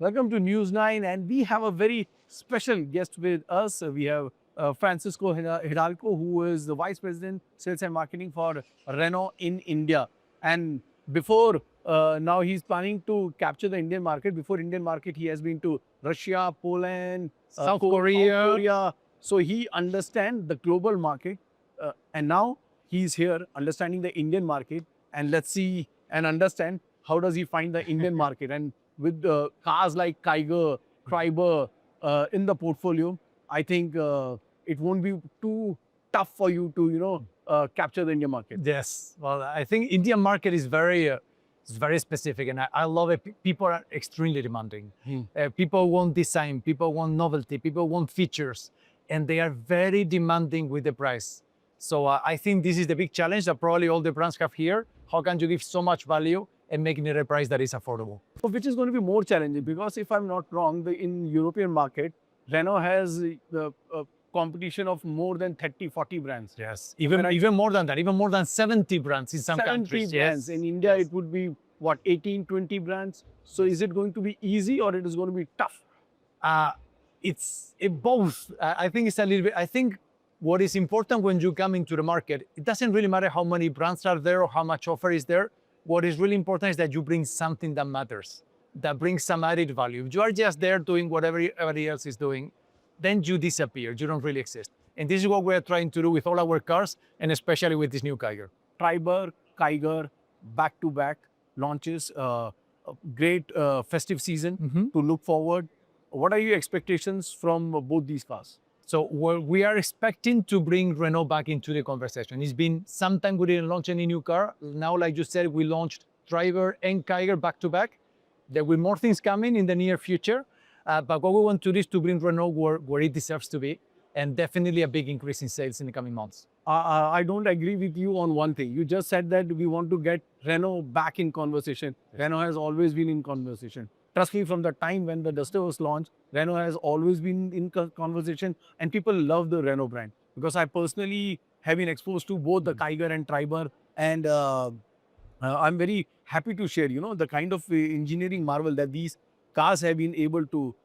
Welcome to News9, and we have a very special guest with us. We have Francisco Hidalgo, who is the Vice President, Sales and Marketing for Renault in India. And before now, he's planning to capture the Indian market. Before Indian market, he has been to Russia, Poland, South Korea. So he understands the global market, and now he's here understanding the Indian market. And let's see and understand how does he find the Indian market. And with cars like Kiger, Triber in the portfolio, I think it won't be too tough for you to capture the Indian market. Yes, well, I think Indian market is very specific, and I love it. People are extremely demanding. People want design, people want novelty, people want features, and they are very demanding with the price. So I think this is the big challenge that probably all the brands have here. How can you give so much value and making it a price that is affordable? So which is going to be more challenging, because if I'm not wrong, in European market, Renault has the competition of more than 30, 40 brands. Yes, even more than that, even more than 70 brands in some 70 countries. brands. Yes. In India, it would be, what, 18, 20 brands? So is it going to be easy or it is going to be tough? It's both. I think it's a little bit, I think what is important when you come into the market, it doesn't really matter how many brands are there or how much offer is there. What is really important is that you bring something that matters, that brings some added value. If you are just there doing whatever everybody else is doing, then you disappear. You don't really exist. And this is what we're trying to do with all our cars, and especially with this new Kiger. Triber, Kiger, back-to-back launches, a great festive season to look forward. What are your expectations from both these cars? So we are expecting to bring Renault back into the conversation. It's been some time we didn't launch any new car. Now, like you said, we launched Triber and Kiger back to back. There will be more things coming in the near future. But what we want to do is to bring Renault where it deserves to be, and definitely a big increase in sales in the coming months. I don't agree with you on one thing. You just said that we want to get Renault back in conversation. Yes. Renault has always been in conversation. Trust me, from the time when the Duster was launched, Renault has always been in conversation, and people love the Renault brand, because I personally have been exposed to both the Kiger and Triber, and I'm very happy to share, the kind of engineering marvel that these cars have been able to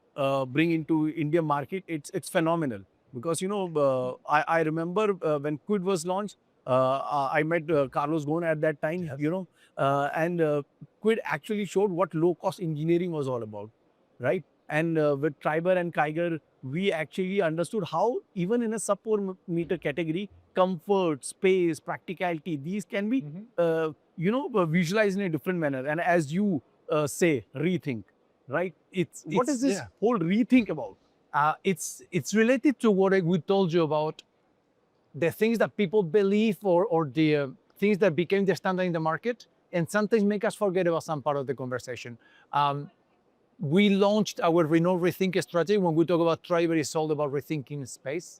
bring into Indian market. It's phenomenal, because I remember when Quid was launched, I met Carlos Ghosn at that time. Yes. And Quid actually showed what low-cost engineering was all about, right? And with Triber and Kiger, we actually understood how, even in a sub-4 meter category, comfort, space, practicality, these can be, visualized in a different manner. And as you say, rethink, right? What is this whole rethink about? It's related to what we told you about the things that people believe or the things that became the standard in the market, and sometimes make us forget about some part of the conversation. We launched our Renault Rethink strategy. When we talk about Triber, it's all about rethinking space.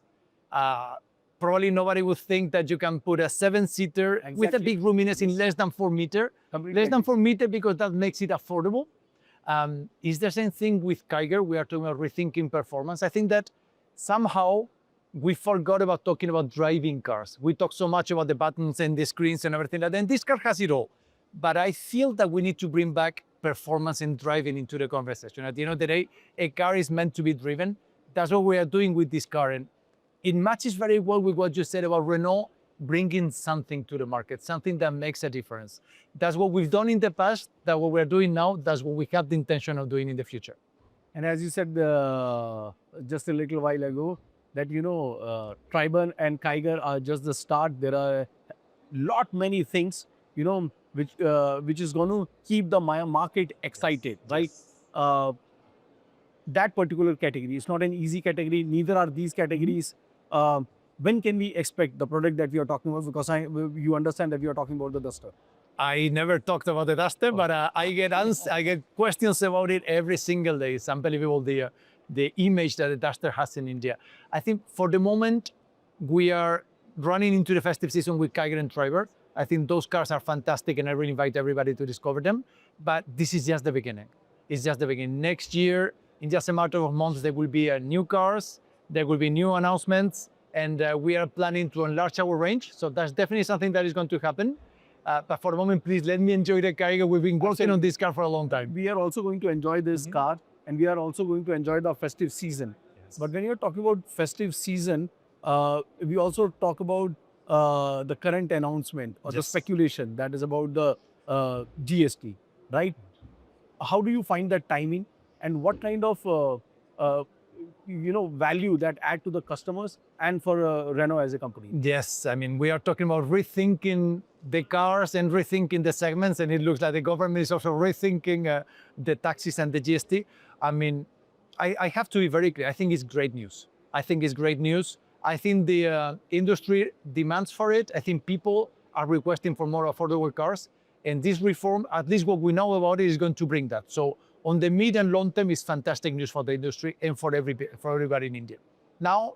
Probably nobody would think that you can put a 7-seater with a big roominess in less than 4 meters. Less than 4 meters, because that makes it affordable. It's the same thing with Kiger. We are talking about rethinking performance. I think that somehow we forgot about talking about driving cars. We talk so much about the buttons and the screens and everything, and then this car has it all. But I feel that we need to bring back performance and driving into the conversation. At the end of the day, a car is meant to be driven. That's what we are doing with this car. And it matches very well with what you said about Renault bringing something to the market, something that makes a difference. That's what we've done in the past, that's what we're doing now, that's what we have the intention of doing in the future. And as you said just a little while ago, that Triber and Kiger are just the start. There are many things, which is going to keep the market excited, right? That particular category, it's not an easy category, neither are these categories. When can we expect the product that we are talking about? Because you understand that we are talking about the Duster. I never talked about the Duster, but I get questions about it every single day. It's unbelievable the image that the Duster has in India. I think for the moment, we are running into the festive season with Kiger and Triber. I think those cars are fantastic, and I really invite everybody to discover them. But this is just the beginning. It's just the beginning. Next year, in just a matter of months, there will be new cars, there will be new announcements, and we are planning to enlarge our range. So that's definitely something that is going to happen. But for the moment, please let me enjoy the Kiger. We've been working on this car for a long time. We are also going to enjoy this car. and we are also going to enjoy the festive season. But when you're talking about festive season, we also talk about the current announcement or the Yes. speculation that is about the GST, right? How do you find that timing, and what kind of value that add to the customers and for Renault as a company? Yes, I mean, we are talking about rethinking the cars and rethinking the segments, and it looks like the government is also rethinking the taxes and the GST. I mean, I have to be very clear. I think it's great news. I think it's great news. I think the industry demands for it. I think people are requesting for more affordable cars, and this reform, at least what we know about it, is going to bring that. So on the mid and long term, it's fantastic news for the industry and for everybody in India. Now,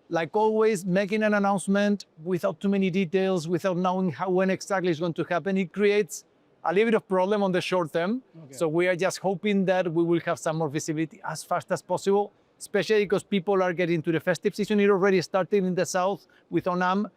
like always, making an announcement without too many details, without knowing when exactly it's going to happen, it creates a little bit of problem on the short term. Okay. So we are just hoping that we will have some more visibility as fast as possible, especially because people are getting to the festive season. It already started in the south with Onam,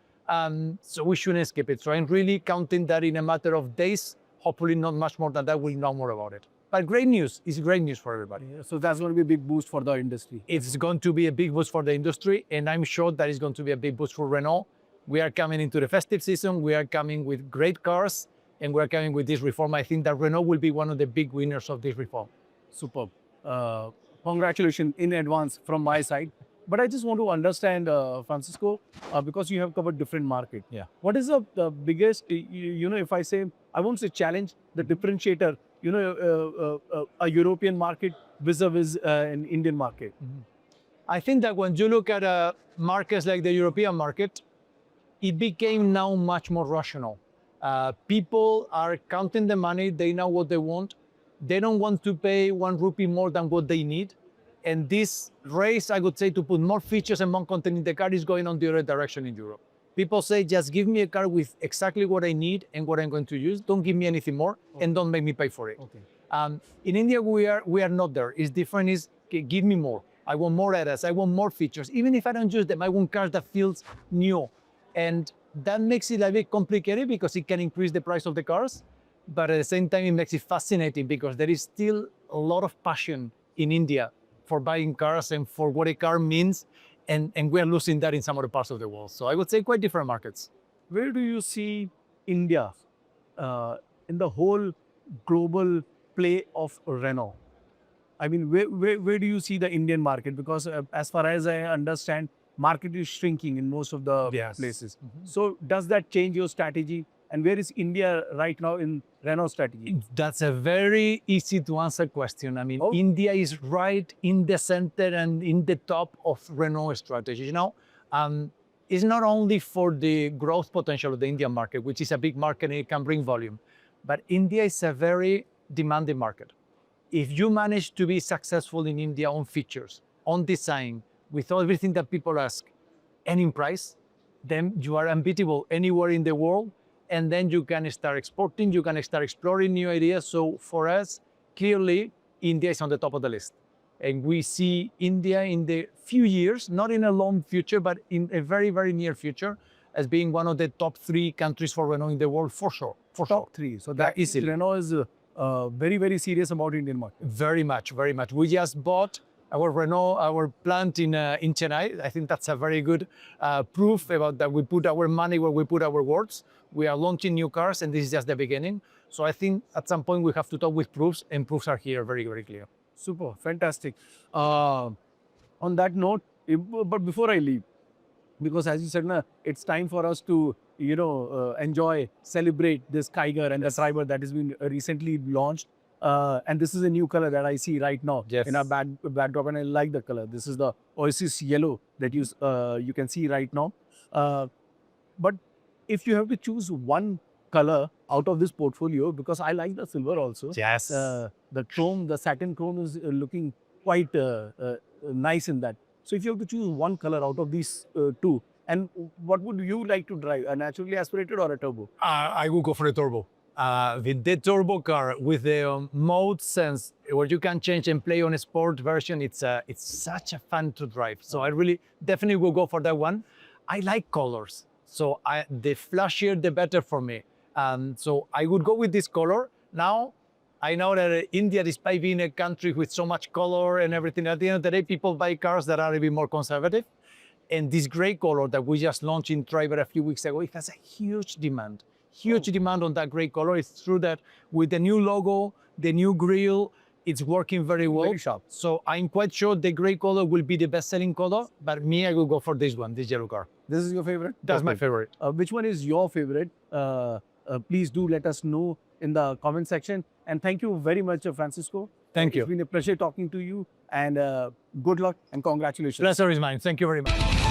so we shouldn't skip it. So I'm really counting that in a matter of days, hopefully not much more than that, we'll know more about it. But great news, it's great news for everybody. Yeah, so that's going to be a big boost for the industry. It's going to be a big boost for the industry, and I'm sure that is going to be a big boost for Renault. We are coming into the festive season, we are coming with great cars, and we're coming with this reform. I think that Renault will be one of the big winners of this reform. Superb. Congratulations in advance from my side. But I just want to understand, Francisco, because you have covered different markets. Yeah. What is the biggest, if I say, I won't say challenge, the differentiator, a European market vis-a-vis an Indian market? I think that when you look at markets like the European market, it became now much more rational. People are counting the money, they know what they want. They don't want to pay 1 rupee more than what they need. And this race, I would say, to put more features and more content in the car is going on the other direction in Europe. People say, just give me a car with exactly what I need and what I'm going to use. Don't give me anything more, and don't make me pay for it. Okay. In India, we are not there. It's different. Is give me more. I want more ADAS. I want more features. Even if I don't use them, I want cars that feels new. And that makes it a bit complicated because it can increase the price of the cars. But at the same time, it makes it fascinating because there is still a lot of passion in India for buying cars and for what a car means. And we are losing that in some other parts of the world. So I would say quite different markets. Where do you see India in the whole global play of Renault? I mean, where do you see the Indian market? Because as far as I understand, market is shrinking in most of the places. So does that change your strategy? And where is India right now in Renault strategy? That's a very easy to answer question. I mean, India is right in the center and in the top of Renault strategy. It's not only for the growth potential of the Indian market, which is a big market and it can bring volume, but India is a very demanding market. If you manage to be successful in India on features, on design, with everything that people ask, and in price, then you are unbeatable anywhere in the world. And then you can start exporting, you can start exploring new ideas. So for us, clearly, India is on the top of the list. And we see India in the few years, not in a long future, but in a very, very near future, as being one of the top 3 countries for Renault in the world, for sure. For top 3. So that is Renault is very, very serious about Indian market. Very much, very much. We just bought our Renault, our plant in Chennai. I think that's a very good proof about that we put our money where we put our words. We are launching new cars, and this is just the beginning. So I think at some point we have to talk with proofs, and proofs are here very, very clear. Super, fantastic. On that note, but before I leave, because as you said, it's time for us to, enjoy, celebrate this Kiger and the Triber that has been recently launched. And this is a new color that I see right now in our backdrop, and I like the color. This is the Oasis Yellow that you can see right now. But if you have to choose one color out of this portfolio, because I like the silver also. Yes. The chrome, the satin chrome is looking quite nice in that. So if you have to choose one color out of these 2, and what would you like to drive, a naturally aspirated or a turbo? I will go for a turbo. With the turbo car, with the mode sense, where you can change and play on a sport version, it's such a fun to drive. So I really definitely will go for that one. I like colors, so the flashier the better for me. So I would go with this color. Now, I know that India, despite being a country with so much color and everything, at the end of the day, people buy cars that are a bit more conservative. And this gray color that we just launched in Triber a few weeks ago, it has a huge demand. Huge demand on that gray color. It's true that with the new logo, the new grille, it's working very well. Very sharp. So I'm quite sure the gray color will be the best-selling color, but me, I will go for this one, this yellow car. This is your favorite? That's my favorite. Which one is your favorite? Please do let us know in the comment section. And thank you very much, Francisco. Thank you. It's been a pleasure talking to you, and good luck and congratulations. Pleasure is mine. Thank you very much.